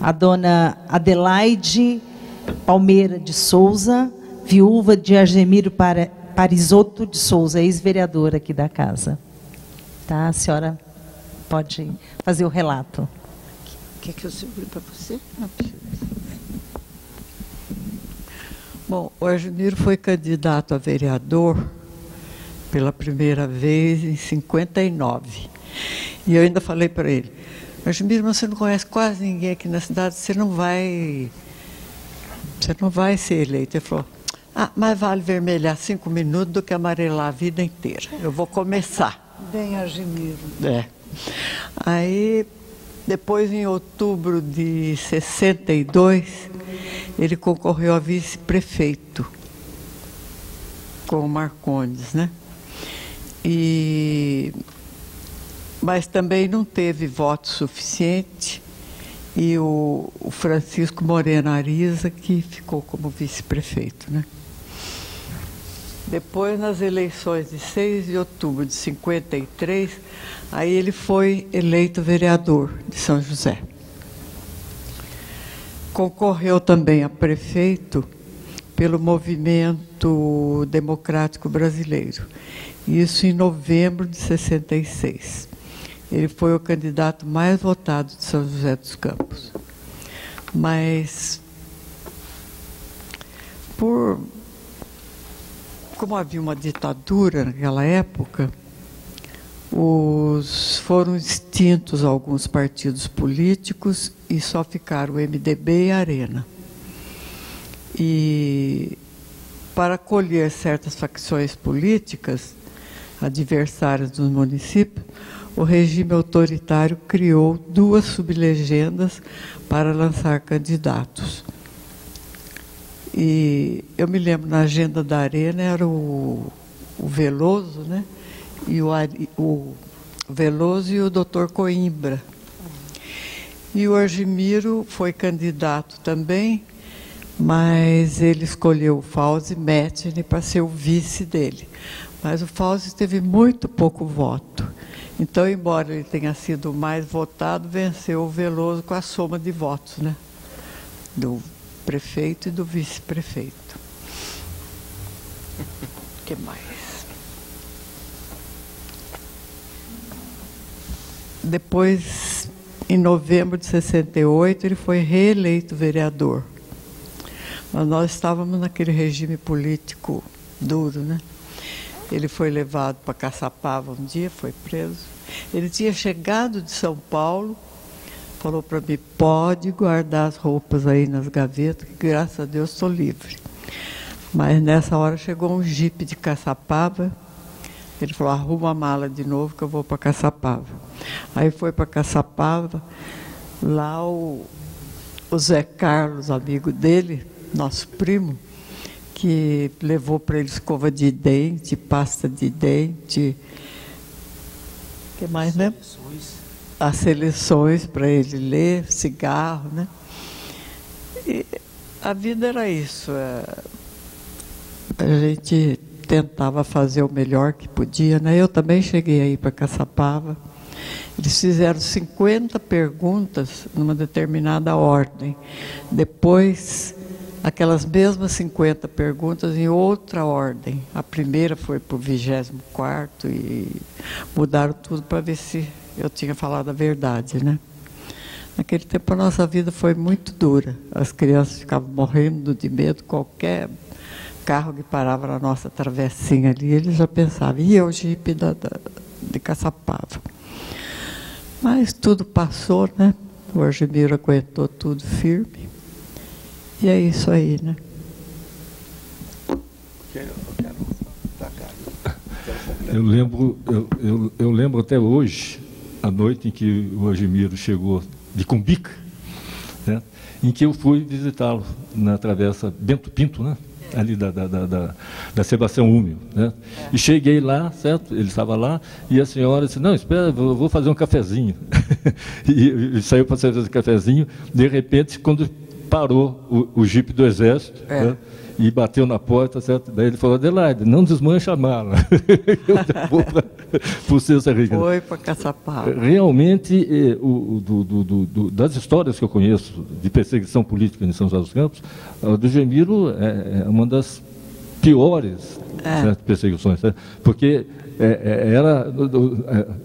a dona Adelaide Palmeira de Souza, viúva de Argemiro Parisotto de Souza, ex-vereadora aqui da casa. Tá, a senhora pode fazer o relato. Quer que eu segure para você? Não precisa. Bom, o Argemiro foi candidato a vereador pela primeira vez em 59. E eu ainda falei para ele: Argemiro, você não conhece quase ninguém aqui na cidade, você não vai ser eleito. Ele falou: mais vale vermelhar 5 minutos do que amarelar a vida inteira. Eu vou começar. Bem, Argemiro. Aí, depois, em outubro de 62, ele concorreu a vice-prefeito com o Marcondes, né? Mas também não teve voto suficiente, e o Francisco Moreno Ariza que ficou como vice-prefeito, né? Depois, nas eleições de 6 de outubro de 53, aí ele foi eleito vereador de São José. Concorreu também a prefeito pelo Movimento Democrático Brasileiro, isso em novembro de 66. Ele foi o candidato mais votado de São José dos Campos. Mas, como havia uma ditadura naquela época, foram extintos alguns partidos políticos e só ficaram o MDB e a Arena. E, para acolher certas facções políticas adversárias dos municípios, o regime autoritário criou 2 sublegendas para lançar candidatos. E eu me lembro, na agenda da Arena era o Veloso, né? E o Veloso e o Dr. Coimbra. E o Argemiro foi candidato também, mas ele escolheu o Fauzi Mettini para ser o vice dele. Mas o Fauzi teve muito pouco voto. Então, embora ele tenha sido o mais votado, venceu o Veloso com a soma de votos, né? Do prefeito e do vice-prefeito. O que mais? Depois, em novembro de 68, ele foi reeleito vereador. Mas nós estávamos naquele regime político duro, né? Ele foi levado para Caçapava um dia, foi preso. Ele tinha chegado de São Paulo, falou para mim: pode guardar as roupas aí nas gavetas, que graças a Deus estou livre. Mas nessa hora chegou um jipe de Caçapava. Ele falou: arruma a mala de novo que eu vou para Caçapava. Aí foi para Caçapava, lá o Zé Carlos, amigo dele, nosso primo, que levou para ele escova de dente, pasta de dente, o que mais, né? As seleções para ele ler, cigarro, né? E a vida era isso. A gente tentava fazer o melhor que podia, né? Eu também cheguei aí para Caçapava. Eles fizeram 50 perguntas numa determinada ordem. Depois, aquelas mesmas 50 perguntas em outra ordem. A primeira foi para o 24º e mudaram tudo para ver se eu tinha falado a verdade, né? Naquele tempo a nossa vida foi muito dura. As crianças ficavam morrendo de medo, qualquer carro que parava na nossa travessinha ali, eles já pensavam: e o jipe de Caçapava. Mas tudo passou, né? O Argemiro aguentou tudo firme. E é isso aí, né? Eu lembro até hoje, a noite em que o Argemiro chegou de Cumbica, né, em que eu fui visitá-lo na travessa Bento Pinto, né, ali da Sebastião Húmio, né? E cheguei lá, certo? Ele estava lá, e a senhora disse: não, espera, eu vou fazer um cafezinho. e saiu para fazer um cafezinho. De repente, quando parou o jipe do Exército, né, e bateu na porta, certo? Daí ele falou, Adelaide, não desmancha a mala. Eu vou para o César Ricardo. Foi para Caçapava. Realmente, das histórias que eu conheço de perseguição política em São José dos Campos, a do Gemiro é uma das piores perseguições, certo? Porque era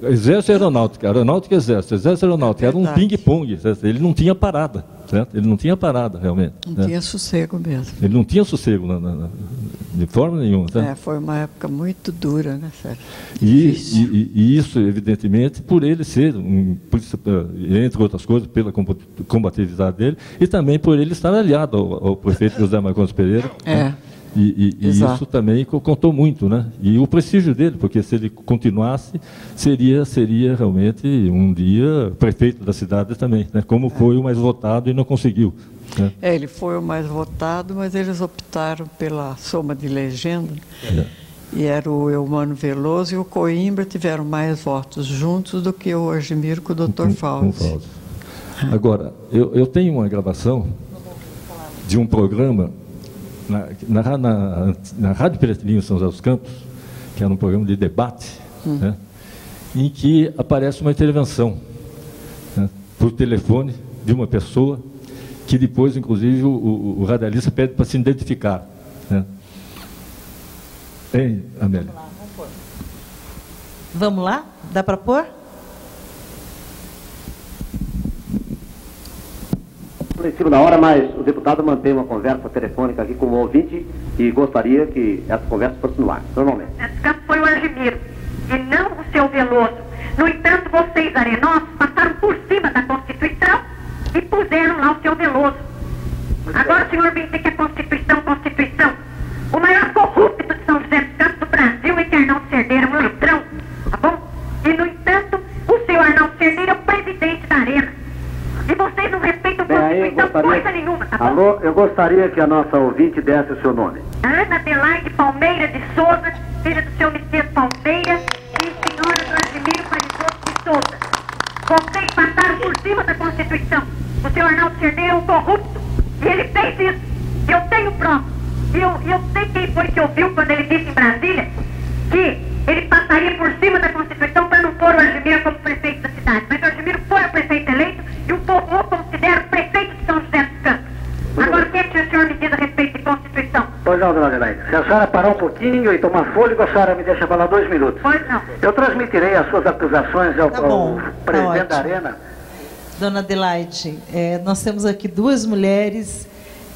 exército e aeronáutica, aeronáutica e exército, exército e aeronáutica, era um ping-pong, ele não tinha parada, certo? Ele não tinha parada, realmente. Não tinha sossego mesmo. Ele não tinha sossego de forma nenhuma. Certo? Foi uma época muito dura, né, Sérgio? E isso, evidentemente, por ele ser, entre outras coisas, pela combatividade dele, e também por ele estar aliado ao prefeito José Marcondes Pereira. Né? E isso também contou muito, né? E o prestígio dele, porque se ele continuasse, seria realmente um dia prefeito da cidade também, né? Como foi o mais votado e não conseguiu. Né? Ele foi o mais votado, mas eles optaram pela soma de legenda. E era o Eumano Veloso e o Coimbra tiveram mais votos juntos do que o Argemiro com o Dr. Fausto. Agora, eu tenho uma gravação de um programa na Rádio Piratininga em São José dos Campos, que era um programa de debate, né, em que aparece uma intervenção, né, por telefone de uma pessoa que depois, inclusive, o radialista pede para se identificar. Né. Hein, Amélia? Vamos lá? Dá para pôr? Em cima da hora, mas o deputado mantém uma conversa telefônica aqui com o ouvinte e gostaria que essa conversa fosse no ar, normalmente. Esse caso foi o Argemiro, e não o seu Veloso. No entanto, vocês, arenosos, passaram por cima da Constituição e puseram lá o seu Veloso. Agora o senhor vem dizer que a Constituição, o maior corrupto de São José dos Campos do Brasil é que Arnaldo Cerdeira, um ladrão, tá bom? E, no entanto, o senhor Arnaldo Cerdeira é o presidente da Arena. E vocês não respeitam a Constituição coisa nenhuma, tá bom? Alô, eu gostaria que a nossa ouvinte desse o seu nome. Ana Adelaide Palmeira de Souza, filha do seu Messias Palmeira e senhora do Argemiro Parisoto de Souza. Vocês passaram por cima da Constituição. O senhor Arnaldo Cerdeira é um corrupto. E ele fez isso. E eu tenho prova. E eu sei quem foi que ouviu quando ele disse em Brasília que ele passaria por cima da Constituição para não pôr o Argemiro como prefeito da cidade. Mas o Argemiro foi o prefeito eleito e o povo o considera o prefeito de São José dos Campos. Agora, o que é que o senhor me diz a respeito de Constituição? Pois não, dona Adelaide. Se a senhora parar um pouquinho e tomar fôlego, a senhora me deixa falar 2 minutos. Pois não. Eu transmitirei as suas acusações ao presidente da Arena. Dona Adelaide, nós temos aqui 2 mulheres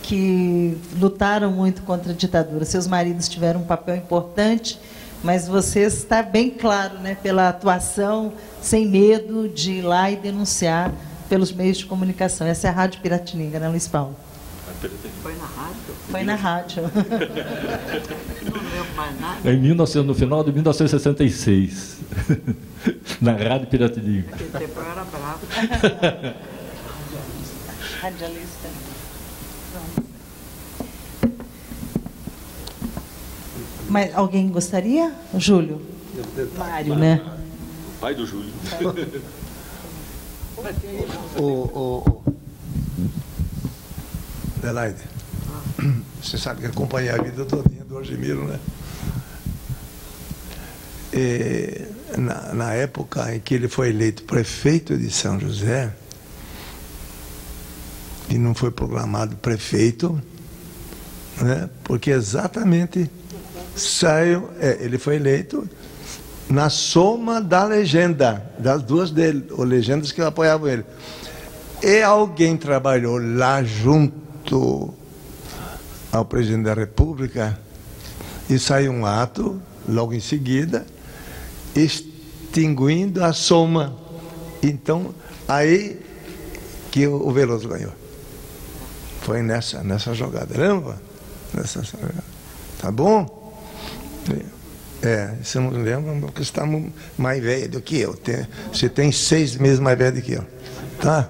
que lutaram muito contra a ditadura. Seus maridos tiveram um papel importante, mas você está bem claro, né, pela atuação, sem medo de ir lá e denunciar pelos meios de comunicação. Essa é a Rádio Piratininga, né, Luiz Paulo? Foi na rádio? Foi na rádio. Não lembro mais nada. No final de 1966, na Rádio Piratininga. Naquele tempo eu era bravo. Radialista. Mas alguém gostaria? Júlio? Mário, né? O pai do Júlio. Adelaide, você sabe que acompanhei a vida todinha do Argemiro, né? E, na época em que ele foi eleito prefeito de São José, e não foi proclamado prefeito, né? Porque exatamente ele foi eleito na soma da legenda, das 2 dele, ou legendas que apoiavam ele. E alguém trabalhou lá junto ao presidente da República e saiu um ato, logo em seguida, extinguindo a soma. Então, aí que o Veloso ganhou. Foi nessa jogada, lembra? Nessa jogada. Tá bom? Você não lembra, porque você está mais velho do que eu. Você tem 6 meses mais velho do que eu. Tá?